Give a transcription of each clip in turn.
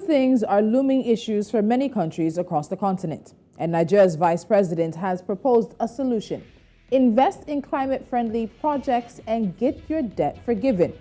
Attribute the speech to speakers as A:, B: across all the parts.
A: things are looming issues for many countries across the continent, and Nigeria's vice president has proposed a solution. Invest in climate-friendly projects and get your debt forgiven.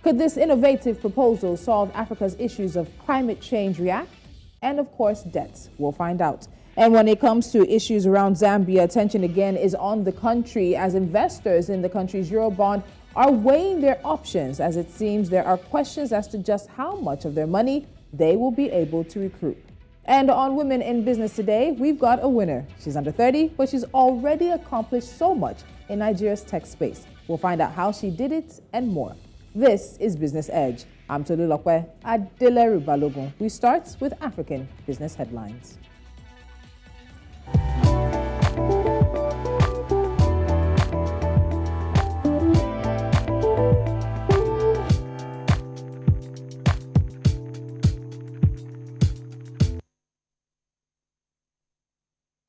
A: Could this innovative proposal solve Africa's issues of climate change and, of course, debts? We'll find out. And when it comes to issues around Zambia, attention again is on the country as investors in the country's Eurobond are weighing their options, as it seems there are questions as to just how much of their money they will be able to recoup. And on Women in Business today, we've got a winner. She's under 30, but she's already accomplished so much in Nigeria's tech space. We'll find out how she did it and more. This is Business Edge. I'm Tolulope Adeleru-Balogun. We start with African business headlines.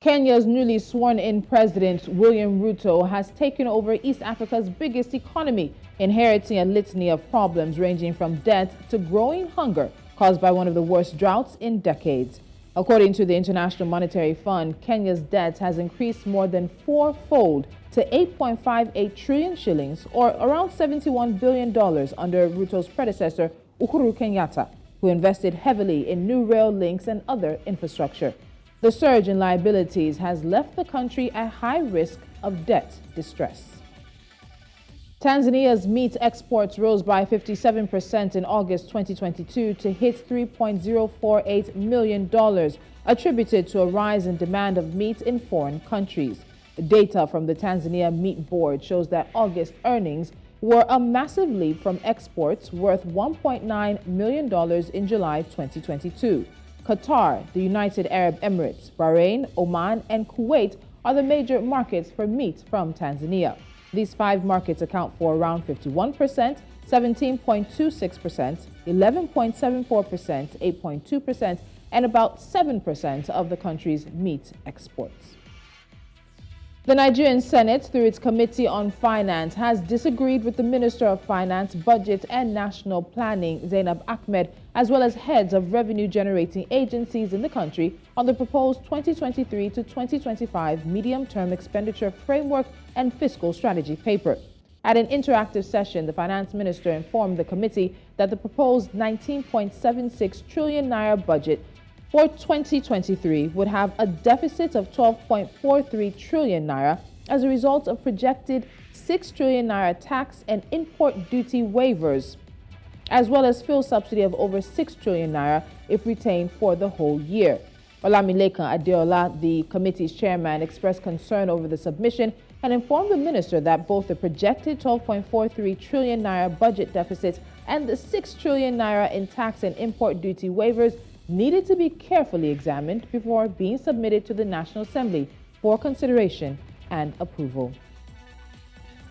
A: Kenya's newly sworn-in president, William Ruto, has taken over East Africa's biggest economy, inheriting a litany of problems ranging from debt to growing hunger caused by one of the worst droughts in decades. According to the International Monetary Fund, Kenya's debt has increased more than fourfold to 8.58 trillion shillings, or around $71 billion under Ruto's predecessor, Uhuru Kenyatta, who invested heavily in new rail links and other infrastructure. The surge in liabilities has left the country at high risk of debt distress. Tanzania's meat exports rose by 57% in August 2022 to hit $3.048 million, attributed to a rise in demand of meat in foreign countries. Data from the Tanzania Meat Board shows that August earnings were a massive leap from exports worth $1.9 million in July 2022. Qatar, the United Arab Emirates, Bahrain, Oman, and Kuwait are the major markets for meat from Tanzania. These five markets account for around 51%, 17.26%, 11.74%, 8.2%, and about 7% of the country's meat exports. The Nigerian Senate, through its Committee on Finance, has disagreed with the Minister of Finance, Budget and National Planning, Zainab Ahmed, as well as heads of revenue-generating agencies in the country on the proposed 2023 to 2025 medium-term expenditure framework and fiscal strategy paper. At an interactive session, the finance minister informed the committee that the proposed 19.76 trillion naira budget for 2023 would have a deficit of 12.43 trillion naira as a result of projected 6 trillion naira tax and import duty waivers, as well as fuel subsidy of over 6 trillion naira if retained for the whole year. Olamilekan Adeola, the committee's chairman, expressed concern over the submission and informed the minister that both the projected 12.43 trillion naira budget deficit and the 6 trillion naira in tax and import duty waivers needed to be carefully examined before being submitted to the National Assembly for consideration and approval.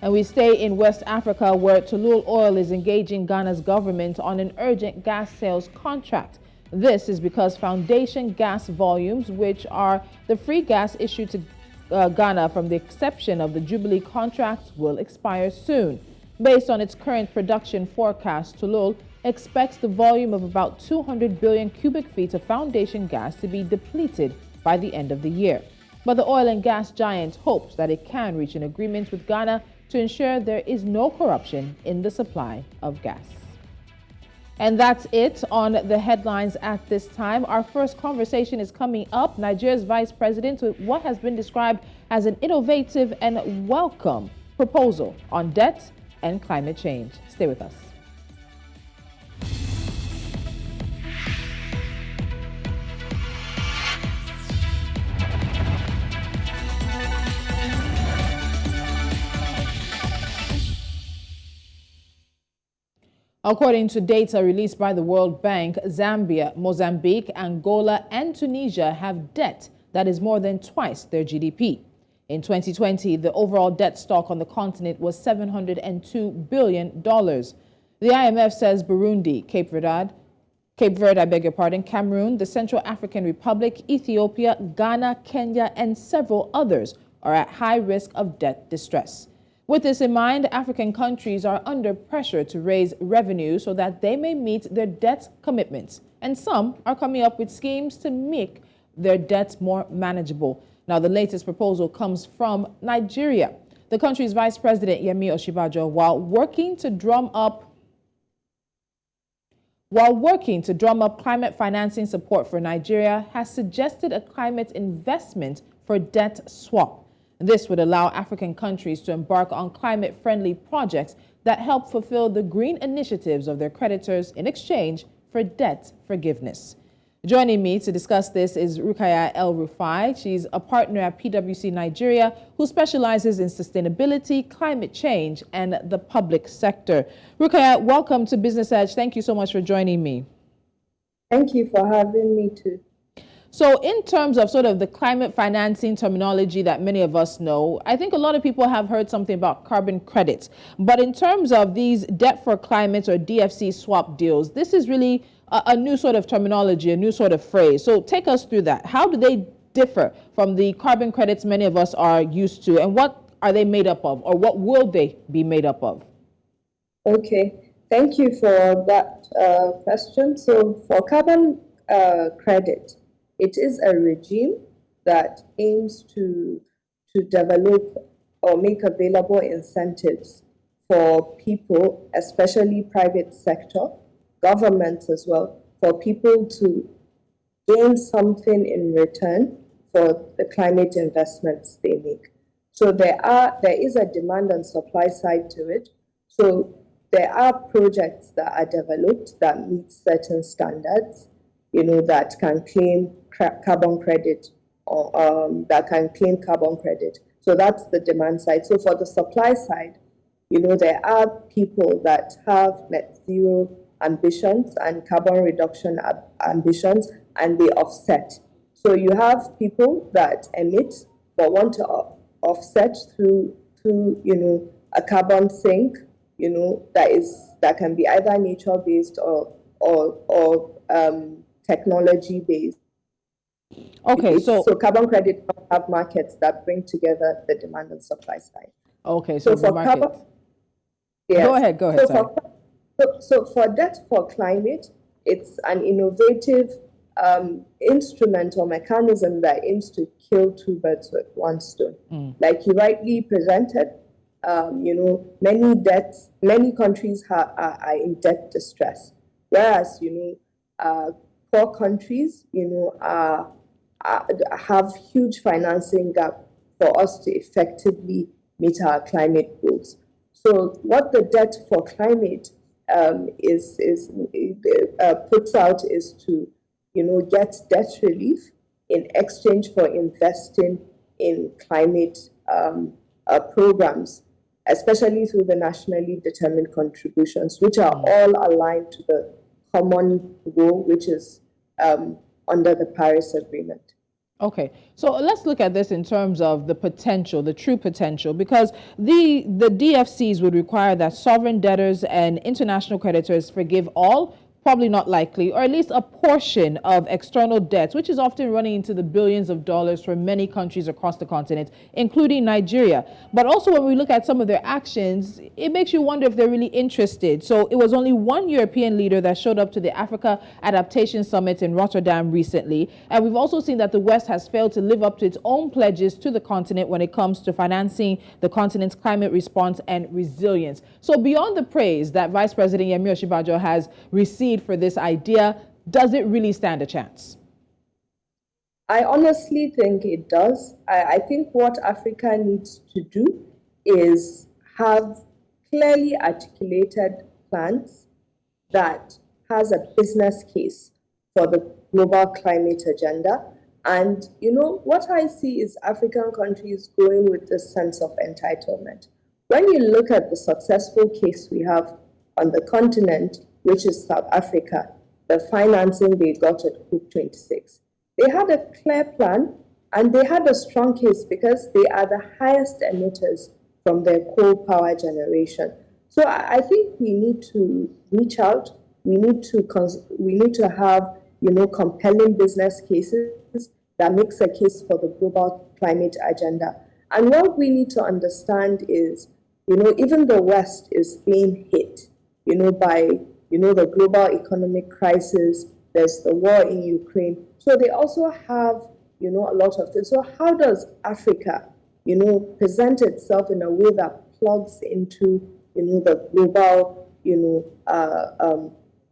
A: And we stay in West Africa, where Tolulope Oil is engaging Ghana's government on an urgent gas sales contract. This is because foundation gas volumes, which are the free gas issued to Ghana from the exception of the Jubilee contracts, will expire soon. Based on its current production forecast, Tolulope expects the volume of about 200 billion cubic feet of foundation gas to be depleted by the end of the year. But the oil and gas giant hopes that it can reach an agreement with Ghana to ensure there is no corruption in the supply of gas. And that's it on the headlines at this time. Our first conversation is coming up. Nigeria's vice president with what has been described as an innovative and welcome proposal on debt and climate change. Stay with us. According to data released by the World Bank, Zambia, Mozambique, Angola, and Tunisia have debt that is more than twice their GDP. In 2020, the overall debt stock on the continent was $702 billion. The IMF says Burundi, Cape Verde, Cameroon, the Central African Republic, Ethiopia, Ghana, Kenya, and several others are at high risk of debt distress. With this in mind, African countries are under pressure to raise revenue so that they may meet their debt commitments and some are coming up with schemes to make their debts more manageable. Now, the latest proposal comes from Nigeria. The country's Vice President, Yemi Osinbajo, while working to drum up climate financing support for Nigeria, has suggested a climate investment for debt swap. This would allow African countries to embark on climate-friendly projects that help fulfill the green initiatives of their creditors in exchange for debt forgiveness. Joining me to discuss this is Rukaiya El-Rufai. She's a partner at PwC Nigeria who specializes in sustainability, climate change, and the public sector. Rukaiya, welcome to Business Edge. Thank you so much for joining me.
B: Thank you for having me too.
A: So in terms of sort of the climate financing terminology that many of us know, I think a lot of people have heard something about carbon credits. But in terms of these debt for climate or DFC swap deals, this is really a new sort of terminology, a new sort of phrase. So take us through that. How do they differ from the carbon credits many of us are used to, and what are they made up of, or what will they be made up of?
B: Okay, thank you for that question. So for carbon credit, it is a regime that aims to develop or make available incentives for people, especially private sector, governments as well, for people to gain something in return for the climate investments they make. So there is a demand and supply side to it. So there are projects that are developed that meet certain standards, that can claim carbon credit or that can claim carbon credit. So that's the demand side. So for the supply side, there are people that have net zero ambitions and carbon reduction ambitions, and they offset. So you have people that emit but want to offset through a carbon sink, that can be either nature based or technology based.
A: Okay, so
B: carbon credit have markets that bring together the demand and supply side.
A: Okay, so for market.
B: Carbon, yes.
A: Go ahead.
B: So for debt for climate, it's an innovative instrument or mechanism that aims to kill two birds with one stone. Like you rightly presented, many countries are in debt distress, whereas poor countries have huge financing gap for us to effectively meet our climate goals. So what the debt for climate puts out is to get debt relief in exchange for investing in climate programs, especially through the nationally determined contributions, which are all aligned to the common goal, which is under the Paris Agreement.
A: Okay, so let's look at this in terms of the potential, the true potential, because the DFCs would require that sovereign debtors and international creditors forgive all, probably not likely, or at least a portion of external debts, which is often running into the billions of dollars for many countries across the continent, including Nigeria. But also when we look at some of their actions, it makes you wonder if they're really interested. So it was only one European leader that showed up to the Africa Adaptation Summit in Rotterdam recently. And we've also seen that the West has failed to live up to its own pledges to the continent when it comes to financing the continent's climate response and resilience. So beyond the praise that Vice President Yemi Osinbajo has received for this idea, does it really stand a chance?
B: I honestly think it does. I think what Africa needs to do is have clearly articulated plans that has a business case for the global climate agenda. And what I see is African countries going with this sense of entitlement. When you look at the successful case we have on the continent, which is South Africa, the financing they got at COP26. They had a clear plan and they had a strong case because they are the highest emitters from their coal power generation. So I think we need to reach out. We need to have compelling business cases that makes a case for the global climate agenda. And what we need to understand is, even the West is being hit, by the global economic crisis, there's the war in Ukraine. So they also have, a lot of things. So how does Africa, present itself in a way that plugs into, the global,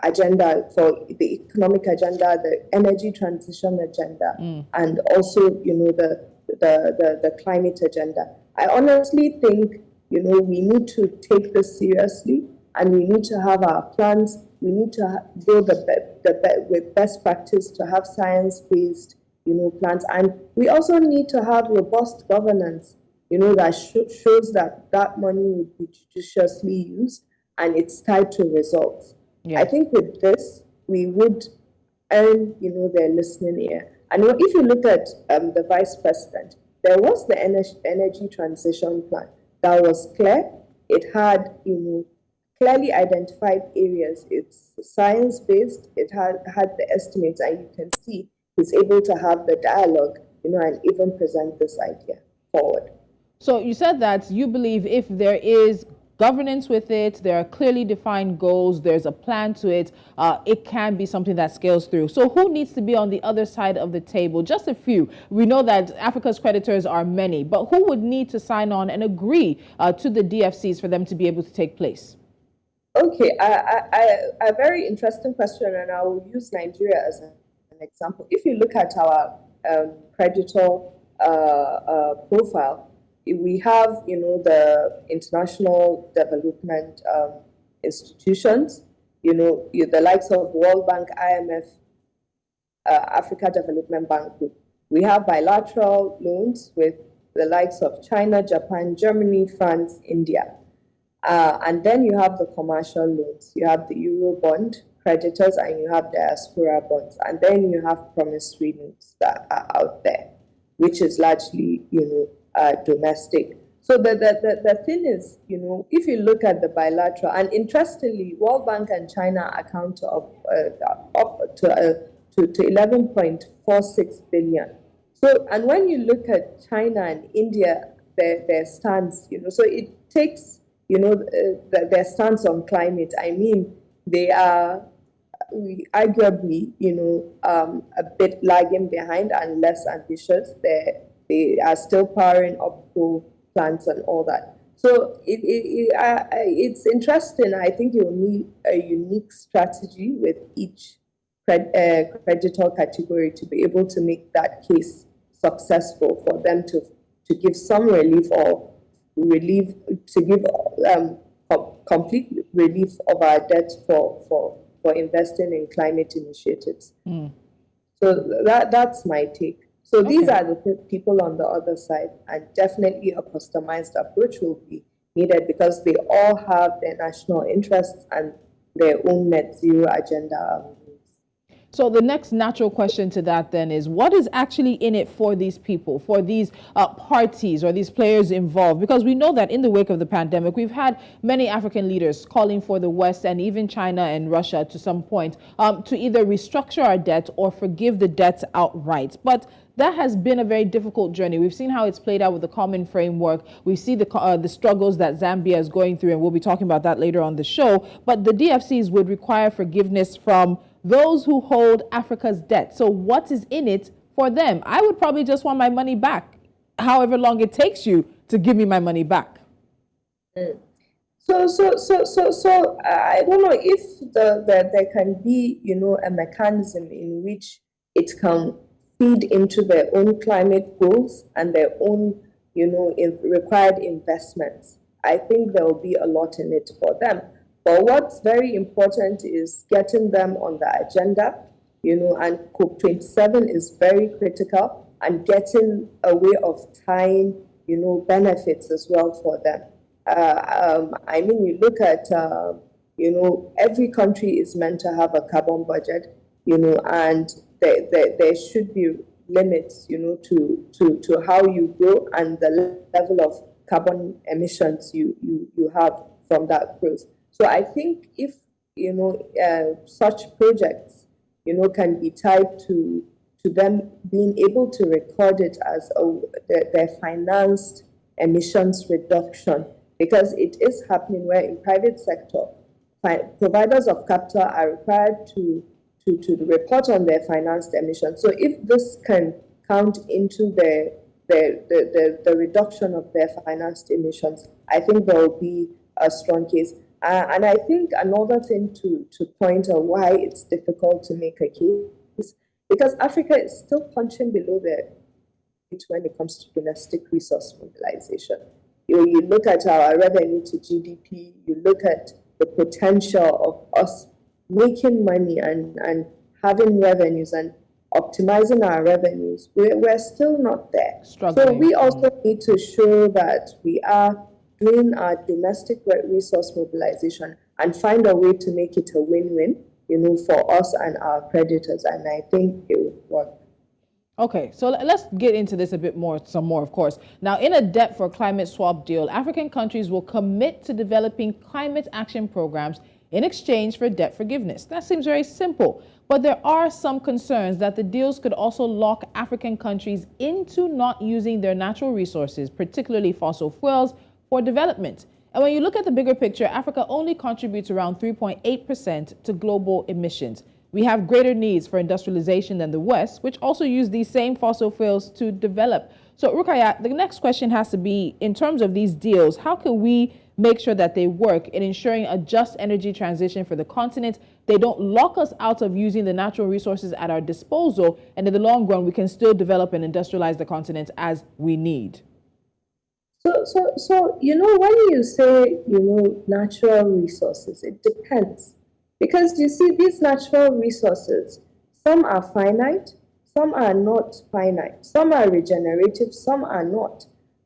B: agenda for the economic agenda, the energy transition agenda, and also, the climate agenda? I honestly think, we need to take this seriously, and we need to have our plans. We need to go with best practice to have science-based, plans, and we also need to have robust governance, that shows that that money would be judiciously used and it's tied to results.
A: Yeah.
B: I think with this, we would earn, their listening ear. And if you look at the vice president, there was the energy transition plan that was clear. It had, clearly identified areas. It's science-based. It had the estimates, and you can see he's able to have the dialogue, and even present this idea forward.
A: So you said that you believe if there is governance with it, there are clearly defined goals, there's a plan to it, it can be something that scales through. So who needs to be on the other side of the table? Just a few. We know that Africa's creditors are many, but who would need to sign on and agree to the DFCs for them to be able to take place?
B: Okay, a very interesting question, and I will use Nigeria as an example. If you look at our creditor profile, we have, the international development institutions, the likes of World Bank, IMF, Africa Development Bank Group. We have bilateral loans with the likes of China, Japan, Germany, France, India. And then you have the commercial loans. You have the Eurobond creditors, and you have diaspora bonds. And then you have promissory notes that are out there, which is largely, domestic. So the thing is, if you look at the bilateral, and interestingly, World Bank and China account to up to 11.46 billion. So, and when you look at China and India, their stance, so it takes, their stance on climate. I mean, they are arguably, a bit lagging behind and less ambitious. They are still powering up coal plants and all that. So it's interesting. I think you'll need a unique strategy with each creditor category to be able to make that case successful for them to give some relief or relief, to give complete relief of our debt for investing in climate initiatives. So that's my take. So these are the people on the other side, and definitely a customized approach will be needed because they all have their national interests and their own net zero agenda.
A: So the next natural question to that then is, what is actually in it for these people, for these parties or these players involved? Because we know that in the wake of the pandemic, we've had many African leaders calling for the West and even China and Russia to some point to either restructure our debt or forgive the debts outright. But that has been a very difficult journey. We've seen how it's played out with the common framework. We see the struggles that Zambia is going through, and we'll be talking about that later on the show. But the DFCs would require forgiveness from those who hold Africa's debt. So what is in it for them? I would probably just want my money back, however long it takes you to give me my money back.
B: So I don't know if there can be, a mechanism in which it can feed into their own climate goals and their own, required investments. I think there will be a lot in it for them. But what's very important is getting them on the agenda, and COP27 is very critical, and getting a way of tying, benefits as well for them. I mean, you look at, every country is meant to have a carbon budget, and there should be limits, to how you grow and the level of carbon emissions you have from that growth. So I think if, such projects, can be tied to them being able to record it as their financed emissions reduction, because it is happening where in private sector, providers of capital are required to to report on their financed emissions. So if this can count into the reduction of their financed emissions, I think there will be a strong case. And I think another thing to point out why it's difficult to make a case, because Africa is still punching below the weight when it comes to domestic resource mobilization. You look at our revenue to GDP, you look at the potential of us making money and having revenues and optimizing our revenues, we're still not there.
A: Struggling.
B: So we also need to show that we are doing our domestic resource mobilization and find a way to make it a win-win, for us and our creditors, and I think it would work.
A: Okay, so let's get into this a bit more, some more, of course. Now, in a debt for climate swap deal, African countries will commit to developing climate action programs in exchange for debt forgiveness. That seems very simple, but there are some concerns that the deals could also lock African countries into not using their natural resources, particularly fossil fuels, for development. And when you look at the bigger picture, Africa only contributes around 3.8% to global emissions. We have greater needs for industrialization than the West, which also use these same fossil fuels to develop. So, Rukaiya, the next question has to be, in terms of these deals, how can we make sure that they work in ensuring a just energy transition for the continent? They don't lock us out of using the natural resources at our disposal, and in the long run, we can still develop and industrialize the continent as we need.
B: So when you say, natural resources, it depends. Because you see, these natural resources, some are finite, some are not finite, some are regenerative, some are not.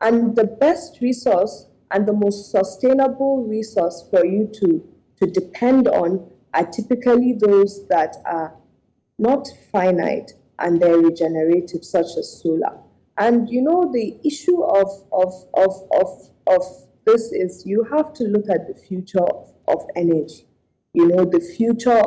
B: And the best resource and the most sustainable resource for you to depend on are typically those that are not finite and they're regenerative, such as solar. And the issue of this is you have to look at the future of energy. The future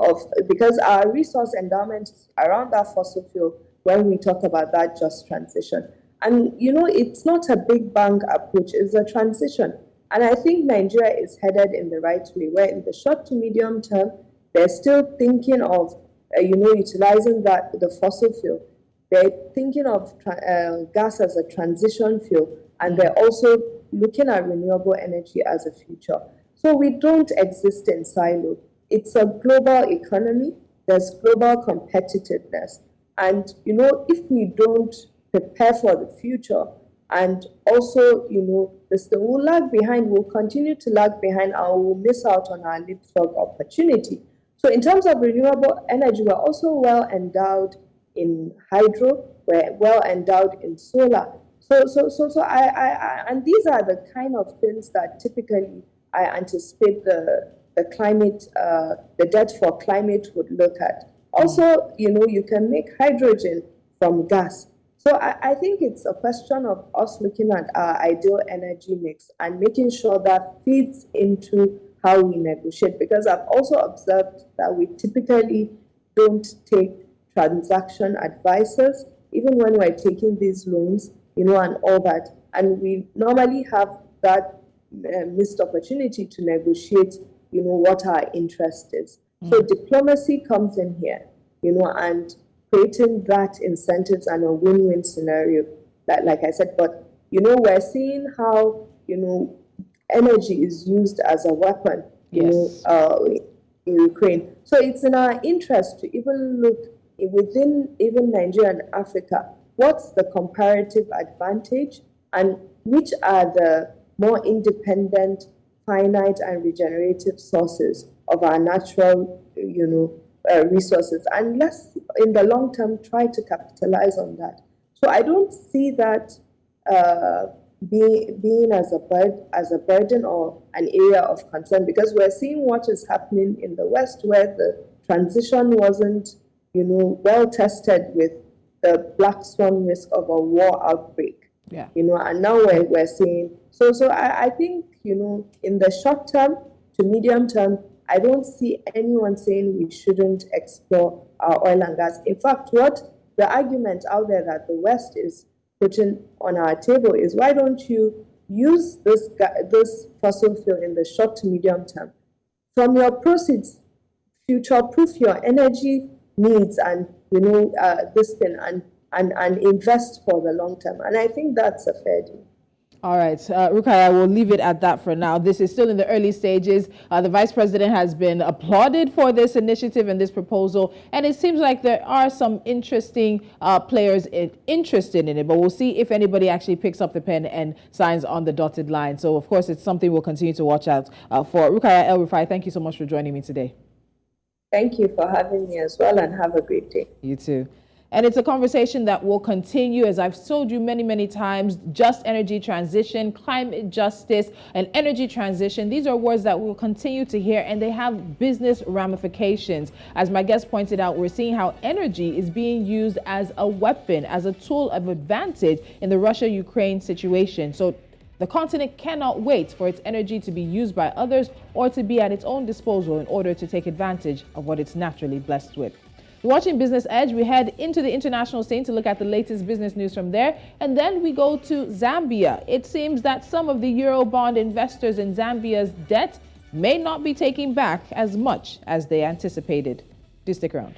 B: because our resource endowment is around that fossil fuel when we talk about that just transition. And, it's not a big bang approach, it's a transition. And I think Nigeria is headed in the right way, where in the short to medium term, they're still thinking of, utilizing the fossil fuel. They're thinking of gas as a transition fuel, and they're also looking at renewable energy as a future. So we don't exist in silo. It's a global economy. There's global competitiveness. And, if we don't prepare for the future and also, we'll lag behind, we'll continue to lag behind, and we'll miss out on our leapfrog opportunity. So in terms of renewable energy, we're also well endowed in hydro, we're well endowed in solar. So and these are the kind of things that typically I anticipate the climate, the debt for climate would look at. Also, you can make hydrogen from gas. So I think it's a question of us looking at our ideal energy mix and making sure that feeds into how we negotiate. Because I've also observed that we typically don't take transaction advisors, even when we're taking these loans, and all that. And we normally have that missed opportunity to negotiate, what our interest is. So diplomacy comes in here, and creating that incentives and a win-win scenario, that, like I said, but, we're seeing how, energy is used as a weapon, in Ukraine. So it's in our interest to even look within even Nigeria and Africa, what's the comparative advantage and which are the more independent, finite and regenerative sources of our natural, resources, and let's, in the long term, try to capitalize on that. So I don't see that being as a burden or an area of concern, because we're seeing what is happening in the West, where the transition wasn't, well tested with the black swan risk of a war outbreak.
A: Yeah.
B: And now we're seeing. So I think, in the short term to medium term, I don't see anyone saying we shouldn't explore our oil and gas. In fact, what the argument out there that the West is putting on our table is, why don't you use this fossil fuel in the short to medium term? From your proceeds, future-proof your energy needs and, this thing and invest for the long term. And I think that's a fair deal.
A: All right, Rukaiya, we'll leave it at that for now. This is still in the early stages. The Vice President has been applauded for this initiative and this proposal, and it seems like there are some interesting players interested in it, but we'll see if anybody actually picks up the pen and signs on the dotted line. So, of course, it's something we'll continue to watch out for. Rukaiya El-Rufai, thank you so much for joining me today.
B: Thank you for having me as well, and have a great day.
A: You too. And it's a conversation that will continue, as I've told you many, many times. Just energy transition, climate justice, and energy transition. These are words that we'll continue to hear, and they have business ramifications. As my guest pointed out, we're seeing how energy is being used as a weapon, as a tool of advantage in the Russia-Ukraine situation. So the continent cannot wait for its energy to be used by others or to be at its own disposal in order to take advantage of what it's naturally blessed with. You're watching Business Edge. We head into the international scene to look at the latest business news from there. And then we go to Zambia. It seems that some of the Eurobond investors in Zambia's debt may not be taking back as much as they anticipated. Do stick around.